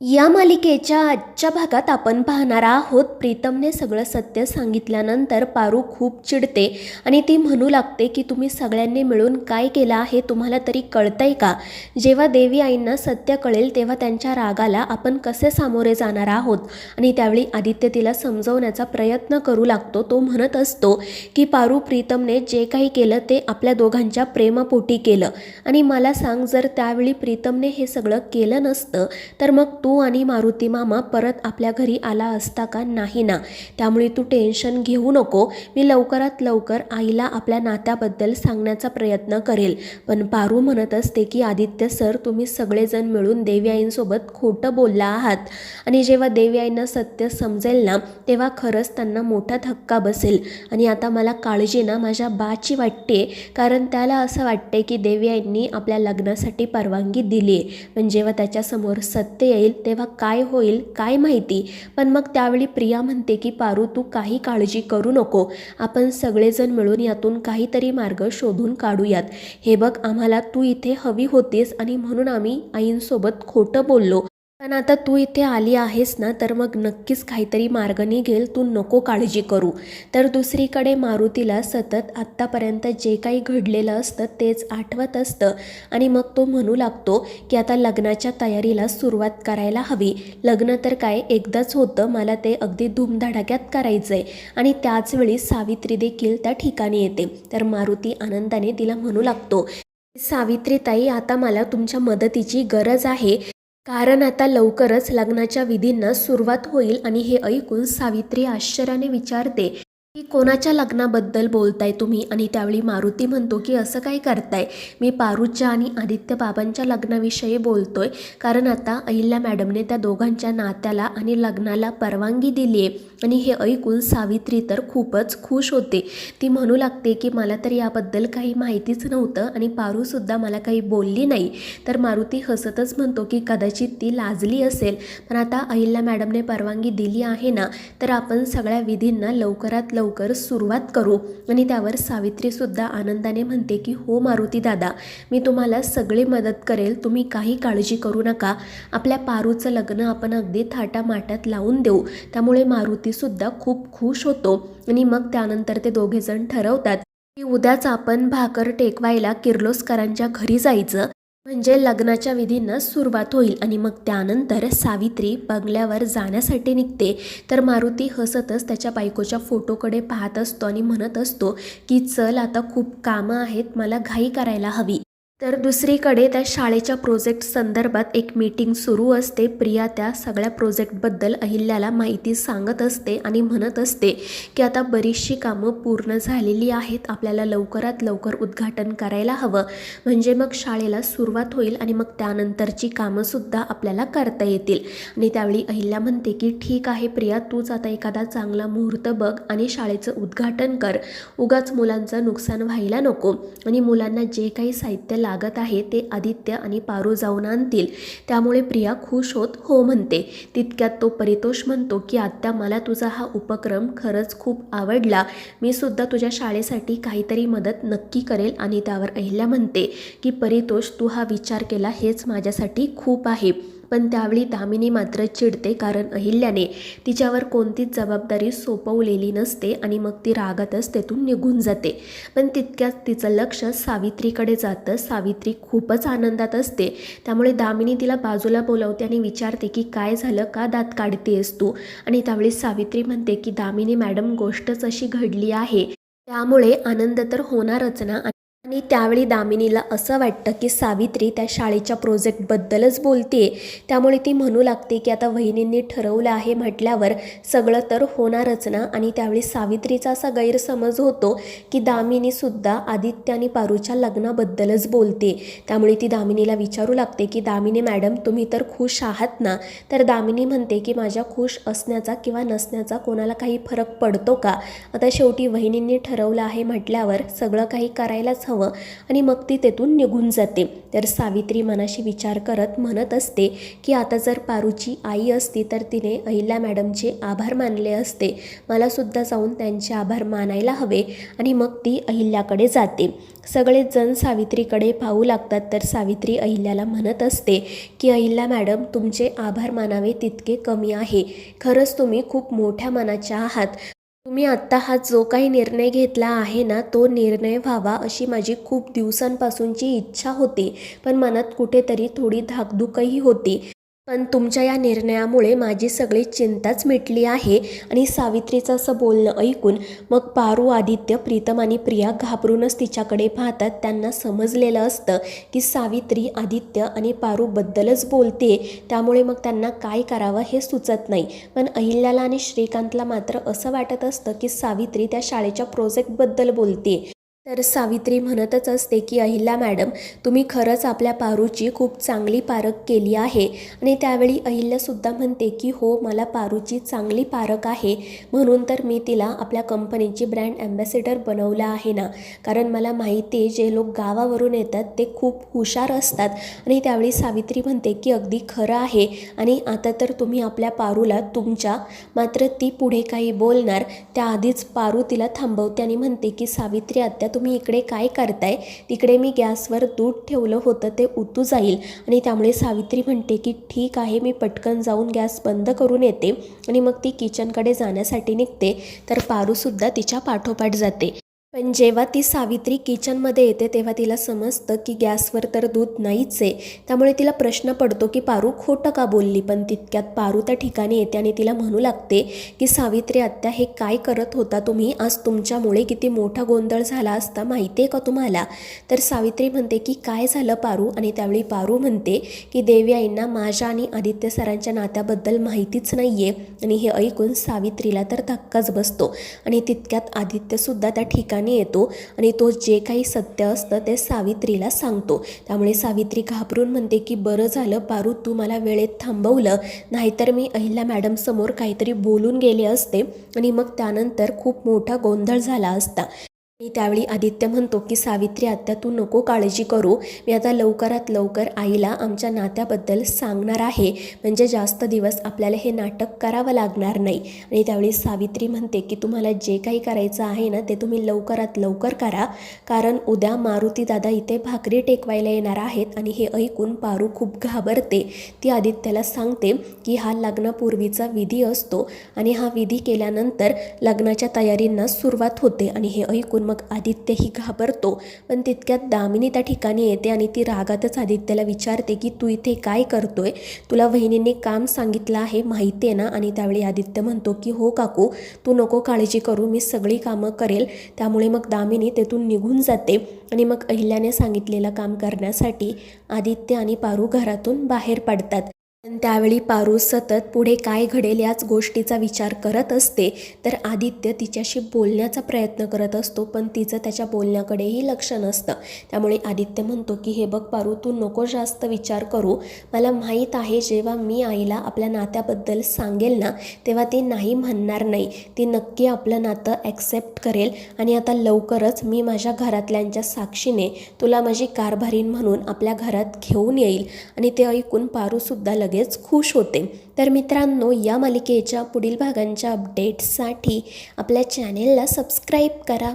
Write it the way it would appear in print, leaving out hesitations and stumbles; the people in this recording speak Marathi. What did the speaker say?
या मालिकेच्या आजच्या भागात आपण पाहणार आहोत, प्रीतमने सगळं सत्य सांगितल्यानंतर पारू खूप चिडते आणि ती म्हणू लागते की तुम्ही सगळ्यांनी मिळून काय केलं आहे तुम्हाला तरी कळतंय का? जेव्हा देवी आईंना सत्य कळेल तेव्हा त्यांच्या रागाला आपण कसे सामोरे जाणार आहोत? आणि त्यावेळी आदित्य तिला समजवण्याचा प्रयत्न करू लागतो. तो म्हणत असतो की पारू, प्रीतमने जे काही केलं ते आपल्या दोघांच्या प्रेमापोटी केलं आणि मला सांग, जर त्यावेळी प्रीतमने हे सगळं केलं नसतं तर मग तू आणि मारुती मामा परत आपल्या घरी आला असता का? नाही ना. त्यामुळे तू टेन्शन घेऊ नको. मी लवकरात लवकर आईला आपल्या नात्याबद्दल सांगण्याचा प्रयत्न करेल. पण पारू म्हणत असते की आदित्य सर, तुम्ही सगळेजण मिळून देवी आईंसोबत खोटं बोलला आहात आणि जेव्हा देवी आईंना सत्य समजेल ना तेव्हा खरंच त्यांना मोठा धक्का बसेल. आणि आता मला काळजी ना माझ्या बाची वाटते, कारण त्याला असं वाटते की देवी आईंनी आपल्या लग्नासाठी परवानगी दिली आहे. पण जेव्हा त्याच्यासमोर सत्य येईल तेव्हा काय होईल काय माहिती. पण मग त्यावेळी प्रिया म्हणते की पारू, तू काही काळजी करू नको. आपण सगळेजण मिळून यातून काहीतरी मार्ग शोधून काढूयात. हे बघ, आम्हाला तू इथे हवी होतीस आणि म्हणून आम्ही आईंसोबत खोटं बोललो. पण आता तू इथे आली आहेस ना, तर मग नक्कीच काहीतरी मार्ग निघेल. तू नको काळजी करू. तर दुसरीकडे मारुतीला सतत आत्तापर्यंत जे काही घडलेलं असतं तेच आठवत असतं आणि मग तो म्हणू लागतो की आता लग्नाच्या तयारीला सुरुवात करायला हवी. लग्न तर काय एकदाच होतं, मला ते अगदी धूमधडाक्यात करायचं आहे. आणि त्याचवेळी सावित्री देखील त्या ठिकाणी येते. तर मारुती आनंदाने तिला म्हणू लागतो, सावित्रीताई, आता मला तुमच्या मदतीची गरज आहे, कारण आता लवकरच लग्नाच्या विधींना सुरुवात होईल. आणि हे ऐकून सावित्री आश्चर्याने विचारते की कोणाच्या लग्नाबद्दल बोलताय तुम्ही? आणि त्यावेळी मारुती म्हणतो की असं काय करताय, मी पारूच्या आणि आदित्य बाबांच्या लग्नाविषयी बोलतोय. कारण आता अहिल्या मॅडमने त्या दोघांच्या नात्याला आणि लग्नाला परवानगी दिली आहे. आणि हे ऐकून सावित्री तर खूपच खुश होते. ती म्हणू लागते की मला तर याबद्दल काही माहितीच नव्हतं आणि पारूसुद्धा मला काही बोलली नाही. तर मारुती हसतच म्हणतो की कदाचित ती लाजली असेल, पण आता अहिल्या मॅडमने परवानगी दिली आहे ना, तर आपण सगळ्या विधींना लवकरात लवकर सुरुवात करू. आणि त्यावर सावित्रीसुद्धा आनंदाने म्हणते की हो मारुती दादा, मी तुम्हाला सगळी मदत करेल, तुम्ही काही काळजी करू नका. आपल्या पारूचं लग्न आपण अगदी थाटामाटात लावून देऊ. त्यामुळे मारुतीसुद्धा खूप खुश होतो. आणि मग त्यानंतर ते दोघेजण ठरवतात की उद्याच आपण भाकर टेकवायला किर्लोस्करांच्या घरी जायचं, म्हणजे लग्नाच्या विधींना सुरुवात होईल. आणि मग त्यानंतर सावित्री बंगल्यावर जाण्यासाठी निघते. तर मारुती हसतच त्याच्या बायकोच्या फोटोकडे पाहत असतो आणि म्हणत असतो की चल, आता खूप कामं आहेत, मला घाई करायला हवी. तर दुसरीकडे त्या शाळेच्या प्रोजेक्ट संदर्भात एक मीटिंग सुरू असते. प्रिया त्या सगळ्या प्रोजेक्टबद्दल अहिल्याला माहिती सांगत असते आणि म्हणत असते की आता बरीचशी कामं पूर्ण झालेली आहेत, आपल्याला लवकरात लवकर उद्घाटन करायला हवं, म्हणजे मग शाळेला सुरुवात होईल आणि मग त्यानंतरची कामंसुद्धा आपल्याला करता येतील. आणि त्यावेळी अहिल्या म्हणते की ठीक आहे प्रिया, तूच आता एखादा चांगला मुहूर्त बघ आणि शाळेचं उद्घाटन कर. उगाच मुलांचं नुकसान व्हायला नको. आणि मुलांना जे काही साहित्य लागत आहे ते आदित्य आणि पारू जाऊन आणतील. त्यामुळे प्रिया खुश होत हो म्हणते. तितक्यात तो परितोष म्हणतो की आत्या, मला तुझा हा उपक्रम खरंच खूप आवडला, मी सुद्धा तुझ्या शाळेसाठी काहीतरी मदत नक्की करेल. आणि त्यावर अहिल्या म्हणते की परितोष, तू हा विचार केला हेच माझ्यासाठी खूप आहे. पण त्यावेळी दामिनी मात्र चिडते, कारण अहिल्याने तिच्यावर कोणतीच जबाबदारी सोपवलेली नसते आणि मग ती रागातच तेथून निघून जाते. पण तितक्यात तिचं लक्ष सावित्रीकडे जातं. सावित्री खूपच आनंदात असते. त्यामुळे दामिनी तिला बाजूला बोलावते आणि विचारते की काय झालं, का दात काढतेस तू? आणि त्यावेळी सावित्री म्हणते की दामिनी मॅडम, गोष्टच अशी घडली आहे, त्यामुळे आनंद तर होणारच ना. आणि त्यावेळी दामिनीला असं वाटतं की सावित्री त्या शाळेच्या प्रोजेक्टबद्दलच बोलते. त्यामुळे ती म्हणू लागते की आता वहिनींनी ठरवलं आहे म्हटल्यावर सगळं तर होणारच ना. आणि त्यावेळी सावित्रीचा असा गैरसमज होतो की दामिनीसुद्धा आदित्य आणि पारूच्या लग्नाबद्दलच बोलते. त्यामुळे ती दामिनीला विचारू लागते की दामिनी मॅडम, तुम्ही तर खुश आहात ना? तर दामिनी म्हणते की माझ्या खुश असण्याचा किंवा नसण्याचा कोणाला काही फरक पडतो का? आता शेवटी वहिनींनी ठरवलं आहे म्हटल्यावर सगळं काही करायलाच हवं हवं आणि मग ती तेथून निघून जाते. तर सावित्री मनाशी विचार करत म्हणत असते की आता जर पारूची आई असती तर तिने अहिल्या मॅडमचे आभार मानले असते, मलासुद्धा जाऊन त्यांचे आभार मानायला हवे. आणि मग ती अहिल्याकडे जाते. सगळेच जण सावित्रीकडे पाहू लागतात. तर सावित्री अहिल्याला म्हणत असते की अहिल्या मॅडम, तुमचे आभार मानावे तितके कमी आहे. खरंच तुम्ही खूप मोठ्या मनाच्या आहात. तुम्ही आत्ता हा जो काही निर्णय घेतला आहे ना, तो निर्णय व्हावा अशी माझी खूप दिवसांपासूनची इच्छा होती. पण मनात कुठेतरी थोडी धाकधूकही होती. पण तुमच्या या निर्णयामुळे माझी सगळी चिंताच मिटली आहे. आणि सावित्रीचं असं बोलणं ऐकून मग पारू, आदित्य, प्रीतम आणि प्रिया घाबरूनच तिच्याकडे पाहतात. त्यांना समजलेलं असतं की सावित्री आदित्य आणि पारूबद्दलच बोलते, त्यामुळे मग त्यांना काय करावं हे सुचत नाही. पण अहिल्याला आणि श्रीकांतला मात्र असं वाटत असतं की सावित्री त्या शाळेच्या प्रोजेक्टबद्दल बोलते. तर सावित्री म्हणतच असते की अहिल्या मॅडम, तुम्ही खरंच आपल्या पारूची खूप चांगली पारख केली आहे. आणि त्यावेळी अहिल्यासुद्धा म्हणते की हो, मला पारूची चांगली पारख आहे, म्हणून तर मी तिला आपल्या कंपनीची ब्रँड ॲम्बॅसेडर बनवलं आहे ना. कारण मला माहिती आहे जे लोक गावावरून येतात ते खूप हुशार असतात. आणि त्यावेळी सावित्री म्हणते की अगदी खरं आहे. आणि आता तर तुम्ही आपल्या पारूला तुमच्या, मात्र ती पुढे काही बोलणार त्याआधीच पारू तिला थांबवते आणि म्हणते की सावित्री आत्या, तुम्ही इकडे काय करताय? तिकडे मी गॅसवर दूध ठेवलं होतं, ते उतू जाईल. आणि त्यामुळे सावित्री म्हणते की ठीक आहे, मी पटकन जाऊन गॅस बंद करून येते. आणि मग ती किचनकडे जाण्यासाठी निघते. तर पारूसुद्धा तिच्या पाठोपाठ जाते. पण जेव्हा ती सावित्री किचनमध्ये येते तेव्हा तिला समजतं की गॅसवर तर दूध नाहीच आहे. त्यामुळे तिला प्रश्न पडतो की पारू खोटं का बोलली. पण तितक्यात पारू त्या ठिकाणी येते आणि तिला म्हणू लागते की सावित्री आत्या, हे काय करत होता तुम्ही? आज तुमच्यामुळे किती मोठा गोंधळ झाला असता माहिती आहे का तुम्हाला? तर सावित्री म्हणते की काय झालं पारू? आणि त्यावेळी पारू म्हणते की देवी आईंना माझ्या आणि आदित्य सरांच्या नात्याबद्दल माहितीच नाही आहे. आणि हे ऐकून सावित्रीला तर धक्काच बसतो. आणि तितक्यात आदित्यसुद्धा त्या ठिकाणी येतो आणि तो जे काही सत्य असतं ते सावित्रीला सांगतो. त्यामुळे सावित्री घाबरून म्हणते की बरं झालं पारू, तू मला वेळेत थांबवलं, नाहीतर मी अहिल्या मॅडम समोर काहीतरी बोलून गेले असते आणि मग त्यानंतर खूप मोठा गोंधळ झाला असता. आणि त्यावेळी आदित्य म्हणतो की सावित्री आत्या, तू नको काळजी करू, मी आता लवकरात लवकर आईला आमच्या नात्याबद्दल सांगणार आहे, म्हणजे जास्त दिवस आपल्याला हे नाटक करावं लागणार नाही. आणि त्यावेळी सावित्री म्हणते की तुम्हाला जे काही करायचं आहे ना ते तुम्ही लवकरात लवकर करा, कारण उद्या मारुती दादा इथे भाकरी टेकवायला येणार आहेत. आणि हे ऐकून पारू खूप घाबरते. ती आदित्यला सांगते की हा लग्नापूर्वीचा विधी असतो आणि हा विधी केल्यानंतर लग्नाच्या तयारींना सुरुवात होते. आणि हे ऐकून मग आदित्यही घाबरतो. पण तितक्यात दामिनी त्या ठिकाणी येते आणि ती रागातच आदित्यला विचारते की तू इथे काय करतोय? तुला वहिनींनी काम सांगितलं आहे माहिती आहे ना? आणि त्यावेळी आदित्य म्हणतो की हो काकू, तू नको काळजी करू, मी सगळी कामं करेल. त्यामुळे मग दामिनी तेथून निघून जाते. आणि मग अहिल्याने सांगितलेलं काम करण्यासाठी आदित्य आणि पारू घरातून बाहेर पडतात. पण त्यावेळी पारू सतत पुढे काय घडेल याच गोष्टीचा विचार करत असते. तर आदित्य तिच्याशी बोलण्याचा प्रयत्न करत असतो, पण तिचं त्याच्या बोलण्याकडेही लक्ष नसतं. त्यामुळे आदित्य म्हणतो की हे बघ पारू, तू नको जास्त विचार करू, मला माहीत आहे जेव्हा मी आईला आपल्या नात्याबद्दल सांगेल ना तेव्हा ती नाही म्हणणार नाही, ती नक्की आपलं नातं ॲक्सेप्ट करेल. आणि आता लवकरच मी माझ्या घरातल्यांच्या साक्षीने तुला माझी कारभारीण म्हणून आपल्या घरात घेऊन येईल. आणि ते ऐकून पारूसुद्धा लगेच खुश होते. तर मित्रांनो, या मालिकेच्या पुढील भागांच्या अपडेट्ससाठी आपल्या चॅनेलला सबस्क्राईब करा.